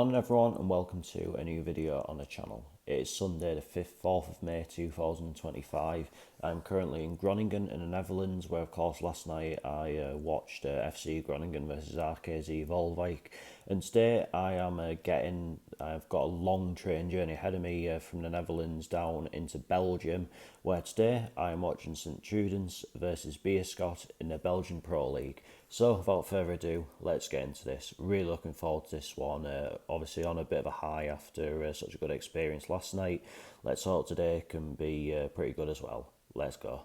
Morning everyone and welcome to a new video on the channel. It is Sunday the 4th of May 2025. I'm currently in Groningen in the Netherlands, where of course last night I watched FC Groningen versus RKZ Volwijk, and today I've got a long train journey ahead of me from the Netherlands down into Belgium, where today I am watching Sint-Truidense versus Beerschot in the Belgian Pro League. So without further ado, let's get into this. Really looking forward to this one, obviously on a bit of a high after such a good experience last night. Let's hope today can be pretty good as well. Let's go.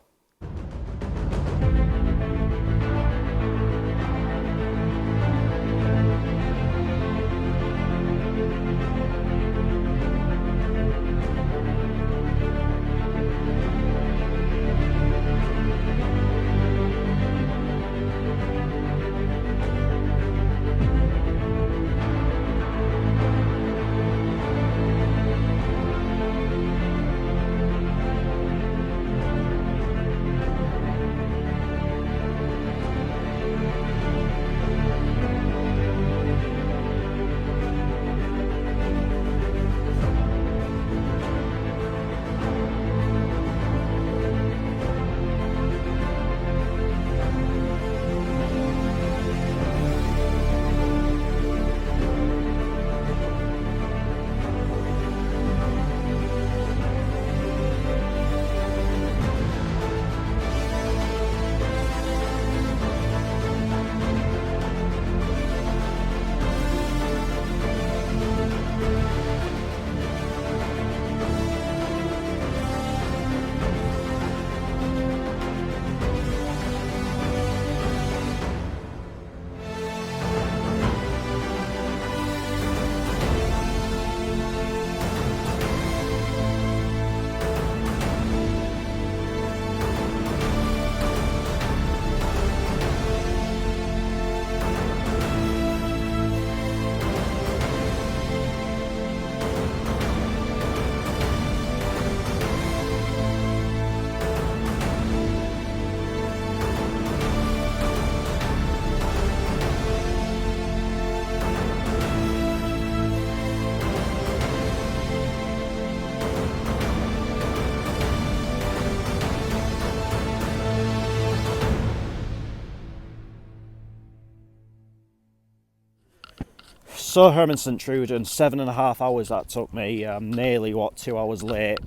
So I'm in Sint-Truiden, 7.5 hours that took me, nearly 2 hours late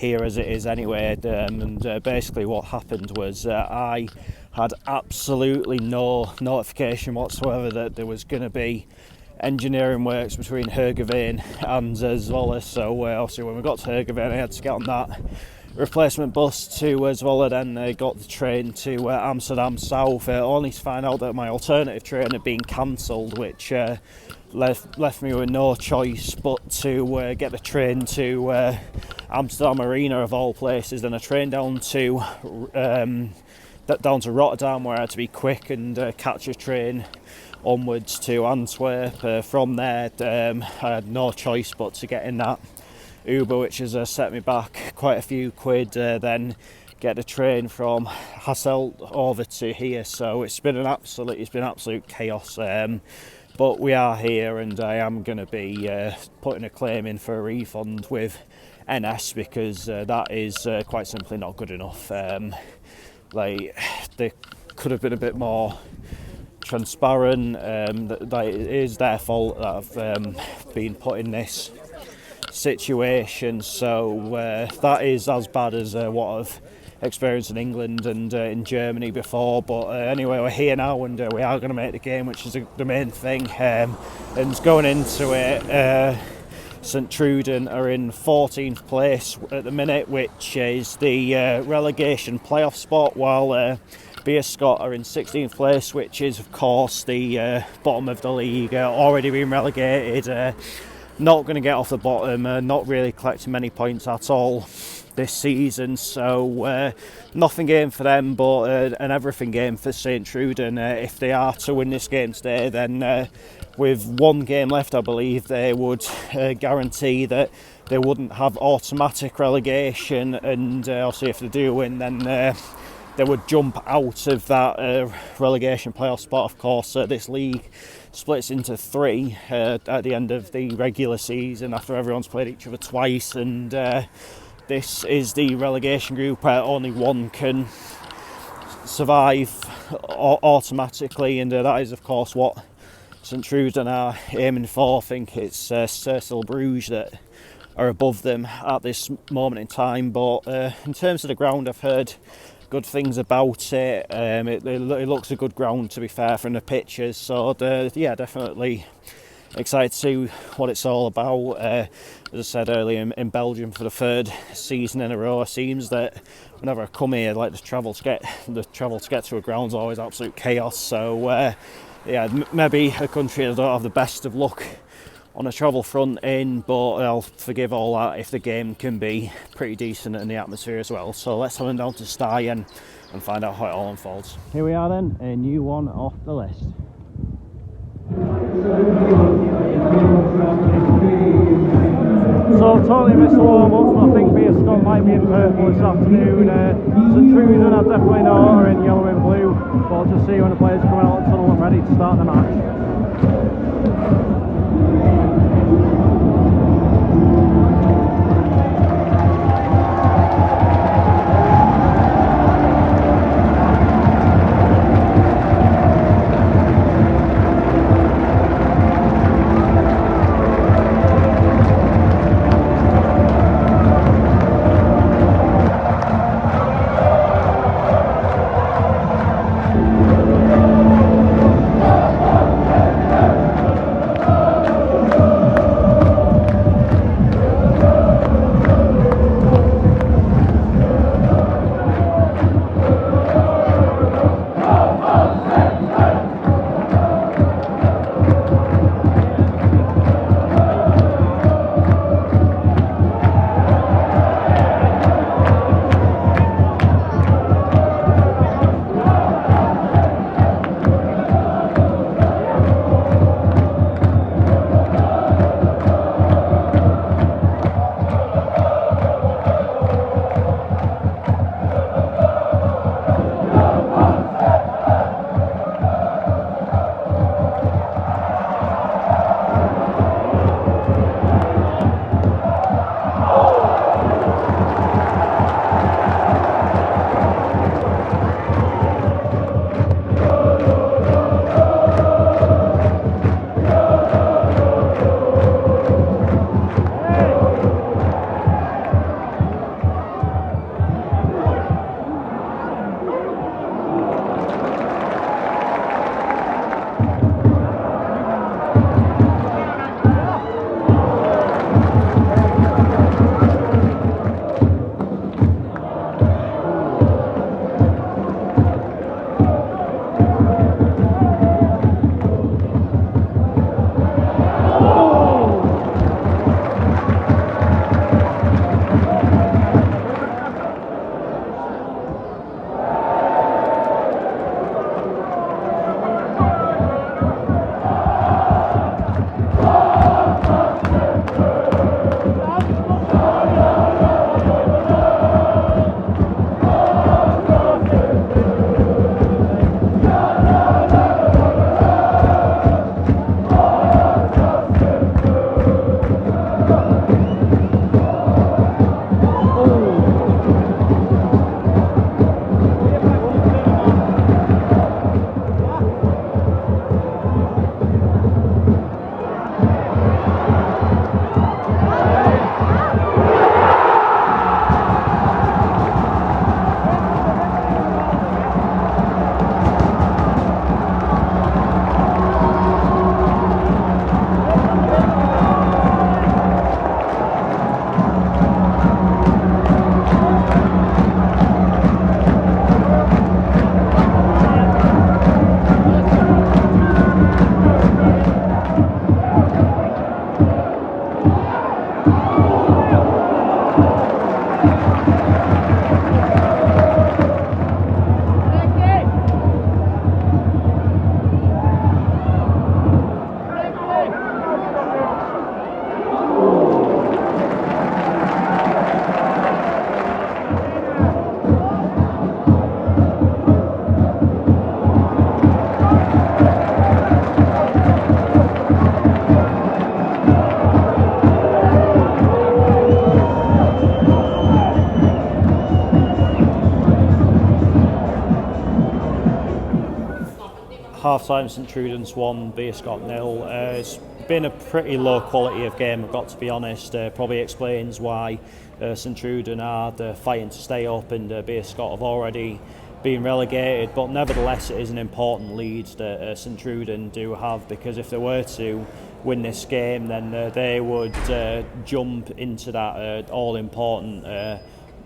here as it is anyway, and basically what happened was I had absolutely no notification whatsoever that there was going to be engineering works between Hergeveen and Zwolle, so obviously when we got to Hergeveen I had to get on that replacement bus to Zwolle, then got the train to Amsterdam South, only to find out that my alternative train had been cancelled, which left me with no choice but to get the train to Amsterdam Arena of all places, then a train down to Rotterdam, where I had to be quick and catch a train onwards to Antwerp. From there I had no choice but to get in that Uber, which has set me back quite a few quid, then get the train from Hasselt over to here. So it's been absolute chaos, but we are here, and I am going to be putting a claim in for a refund with NS, because that is quite simply not good enough. They could have been a bit more transparent. That it is their fault that I've been put in this situation, so that is as bad as what I've experienced in England and in Germany before, but anyway, we're here now, and we are going to make the game, which is the main thing. And going into it, Sint-Truiden are in 14th place at the minute, which is the relegation playoff spot, while Beerschot are in 16th place, which is of course the bottom of the league, already been relegated, not going to get off the bottom, not really collecting many points at all this season, so nothing game for them, but an everything game for Sint-Truiden. If they are to win this game today, then with one game left, I believe they would guarantee that they wouldn't have automatic relegation, and obviously if they do win, then they would jump out of that relegation playoff spot. Of course, this league splits into 3 at the end of the regular season after everyone's played each other twice, and this is the relegation group where only one can survive automatically, and that is of course what Sint-Truiden are aiming for. I think it's Cercle Bruges that are above them at this moment in time, but in terms of the ground, I've heard good things about it. It looks a good ground, to be fair, from the pictures, so yeah, definitely excited to see what it's all about. As I said earlier, in Belgium for the 3rd season in a row, it seems that whenever I come here, like the travel to get to a ground is always absolute chaos. So yeah, maybe a country that don't have the best of luck on a travel front in, but I'll forgive all that if the game can be pretty decent and the atmosphere as well. So let's head down to Stayen and find out how it all unfolds. Here we are then, a new one off the list. So totally missed the warm-ups, but I think Beerschot might be in purple this afternoon. Sint-Truiden I definitely know are in yellow and blue, but I'll just see when the players come out of the tunnel and ready to start the match. half-time Sint-Truiden's 1, Beerschot 0. It's been a pretty low quality of game, I've got to be honest. Probably explains why Sint-Truiden are fighting to stay up, and Beerschot have already been relegated. But nevertheless, it is an important lead that Sint-Truiden do have, because if they were to win this game, then they would jump into that all-important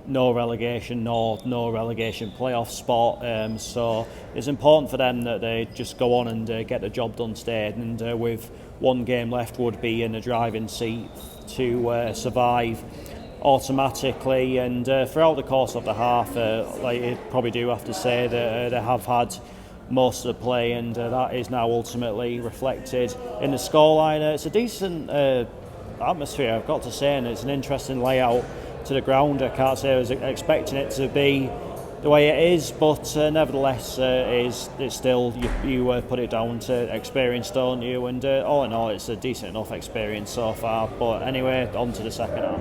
no relegation playoff spot. So it's important for them that they just go on and get the job done today, and with one game left would be in the driving seat to survive automatically. And throughout the course of the half, like you probably do have to say that they have had most of the play, and that is now ultimately reflected in the scoreline. It's a decent atmosphere, I've got to say, and it's an interesting layout to the ground. I can't say I was expecting it to be the way it is, but nevertheless, it's still, you put it down to experience, don't you? And all in all, it's a decent enough experience so far. But anyway, on to the second half.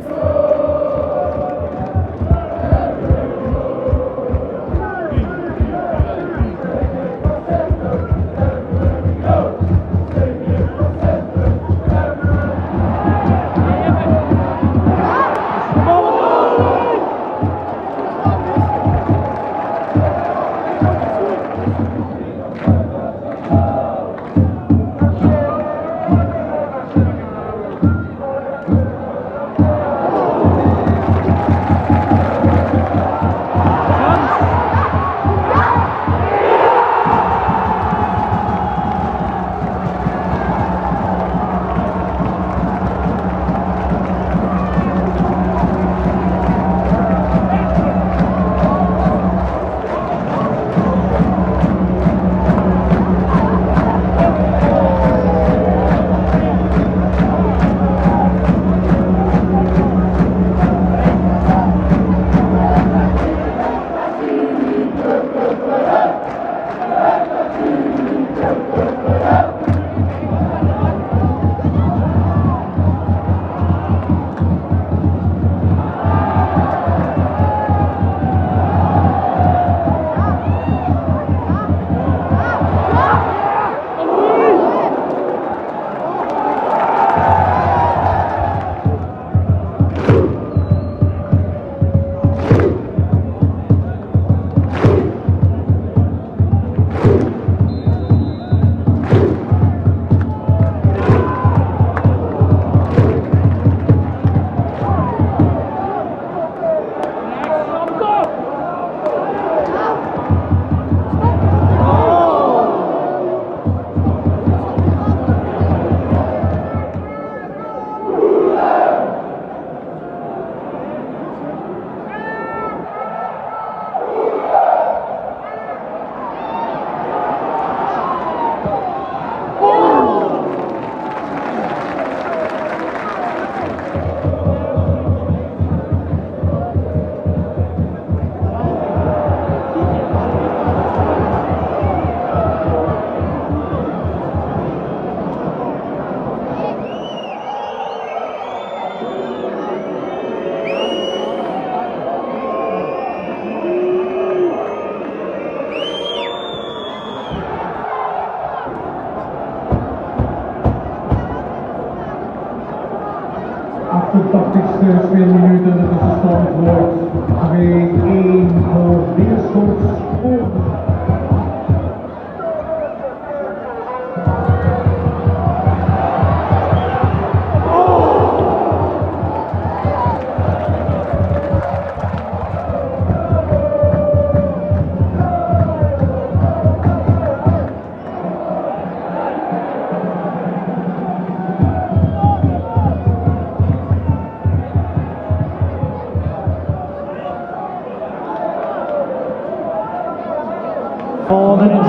Minuten, 2 minuten, dat is de stand wordt 2-1 voor Beerschot.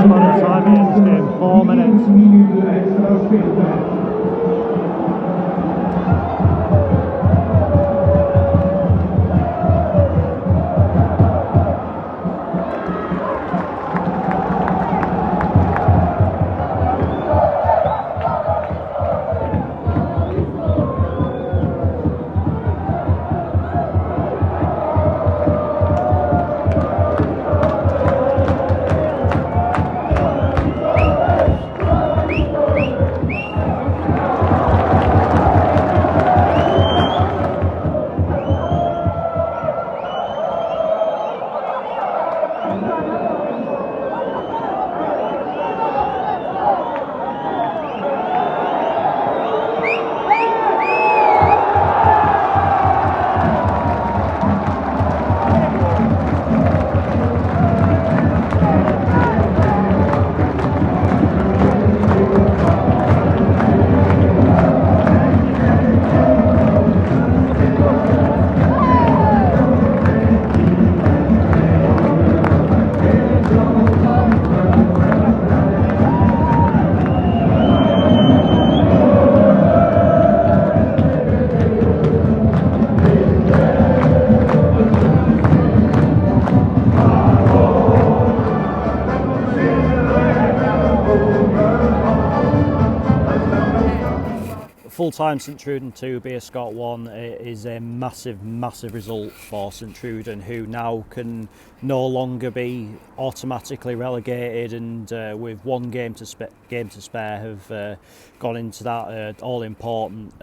Amount of time in this game, 4 minutes. full-time Sint-Truiden 2, Beerschot 1 is a massive result for Sint-Truiden, who now can no longer be automatically relegated, and with one game to spare have gone into that all-important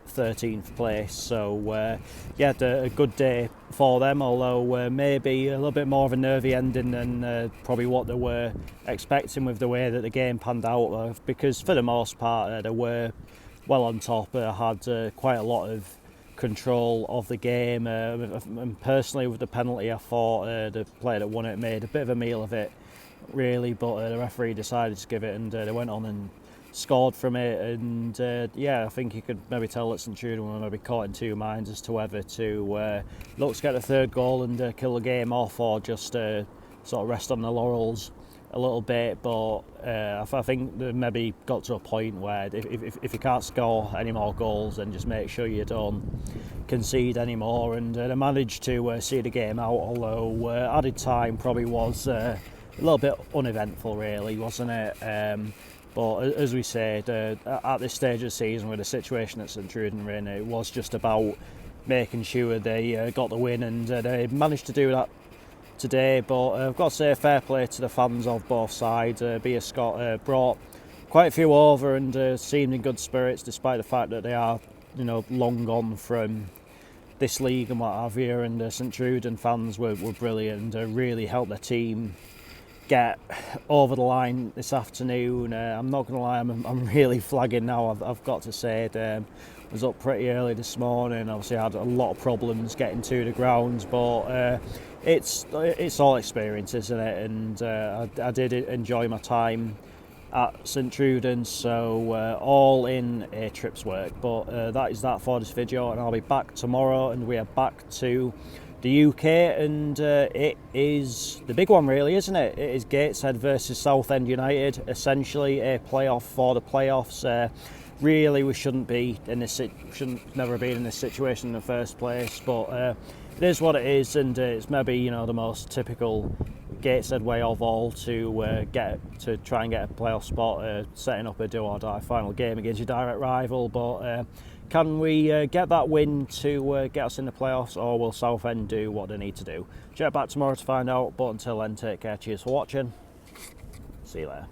13th place. So yeah, a good day for them, although maybe a little bit more of a nervy ending than probably what they were expecting with the way that the game panned out, because for the most part they were well on top, had quite a lot of control of the game, and personally with the penalty I thought the player that won it made a bit of a meal of it really, but the referee decided to give it, and they went on and scored from it. And yeah, I think you could maybe tell that Sint-Truiden were maybe caught in two minds as to whether to look to get the third goal and kill the game off, or just sort of rest on the laurels a little bit. But I think they maybe got to a point where if you can't score any more goals, then just make sure you don't concede anymore. And they managed to see the game out, although added time probably was a little bit uneventful really, wasn't it? But as we said, at this stage of the season, with the situation that Sint-Truiden were in, it was just about making sure they got the win, and they managed to do that today. But I've got to say, fair play to the fans of both sides. Beerschot brought quite a few over and seemed in good spirits, despite the fact that they are, long gone from this league and what have you. And Sint-Truiden fans were brilliant and really helped their team get over the line this afternoon. I'm not going to lie, I'm really flagging now. I've got to say it. Was up pretty early this morning. Obviously, I had a lot of problems getting to the grounds, but it's all experience, isn't it? And I did enjoy my time at Sint-Truiden, so all in a trip's work. But that is that for this video, and I'll be back tomorrow, and we are back to the UK, and it is the big one really, isn't it? It is Gateshead versus Southend United, essentially a playoff for the playoffs. Really, we shouldn't never been in this situation in the first place, but it is what it is, and it's maybe the most typical Gateshead way of all to try and get a playoff spot, setting up a do or die final game against your direct rival. But can we get that win to get us in the playoffs, or will Southend do what they need to do? Check back tomorrow to find out, but until then, take care. Cheers for watching. See you later.